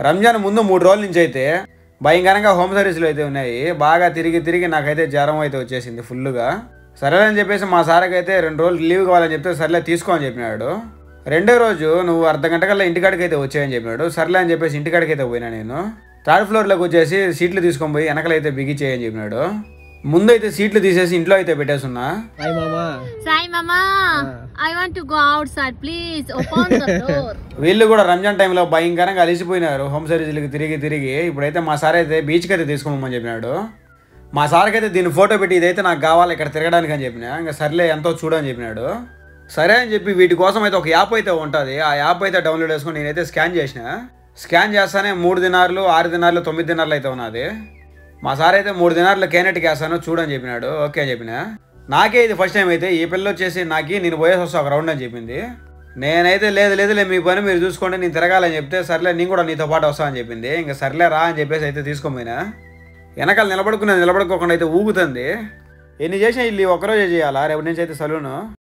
రంజాన్ ముందు 3 రోజుల నుంచి అయితే భయంకరంగా హోమ్ సర్వీసులు అయితే ఉన్నాయి. బాగా తిరిగి నాకైతే జ్వరం అయితే వచ్చేసింది ఫుల్గా. సరే అని చెప్పేసి మా సార్కి అయితే 2 రోజులు లీవ్ కావాలని చెప్తే సర్లే తీసుకో అని చెప్పినాడు. రెండో రోజు నువ్వు అర్ధగంట కల్లా ఇంటికాడికి అయితే వచ్చాయని చెప్పినాడు. సర్లే అని చెప్పేసి ఇంటికాడికి అయితే పోయినా. నేను 3rd ఫ్లోర్లోకి వచ్చేసి సీట్లు తీసుకొని పోయి వెనకలైతే బిగిచేయని చెప్పినాడు. ముందైతే సీట్లు తీసేసి ఇంట్లో అయితే పెట్టేస్తున్నా. వీళ్ళు కూడా రంజాన్ టైంలో భయంకరంగా అలిసిపోయినారు హోమ్ సర్వీసులకి తిరిగి. ఇప్పుడైతే మా సార్ అయితే బీచ్కి అయితే తీసుకోమని చెప్పినాడు. మా సార్కి అయితే దీన్ని ఫోటో పెట్టి ఇదైతే నాకు కావాలి ఇక్కడ తిరగడానికి అని చెప్పినా. ఇంకా సర్లే ఎంతో చూడని చెప్పినాడు. సరే అని చెప్పి వీటి కోసం అయితే ఒక యాప్ అయితే ఉంటుంది. ఆ యాప్ అయితే డౌన్లోడ్ చేసుకుని నేనైతే స్కాన్ చేసిన. స్కాన్ చేస్తానే 3 దినార్లు 6 దినార్లు 9 దినార్లు అయితే ఉన్నది. మా సార్ అయితే 3 దినార్లు కేనెట్కి వేస్తాను చూడని చెప్పినాడు. ఓకే అని చెప్పిన. నాకే ఇది ఫస్ట్ టైం అయితే ఈ పిల్ల వచ్చేసి నేను పోయేసి వస్తా ఒక రౌండ్ అని చెప్పింది. నేనైతే లేదులే మీ పని మీరు చూసుకోండి నేను తిరగాలని చెప్తే సర్లే నేను కూడా నీతో పాటు వస్తా అని చెప్పింది. ఇంకా సర్లే రా అని చెప్పేసి అయితే తీసుకోపోయినా. వెనకాల నిలబడుకోకుండా అయితే ఊగుతుంది. ఎన్ని చేసినా ఇల్లు ఒక్కరోజే చేయాలా, రేపు నుంచి అయితే సలూను.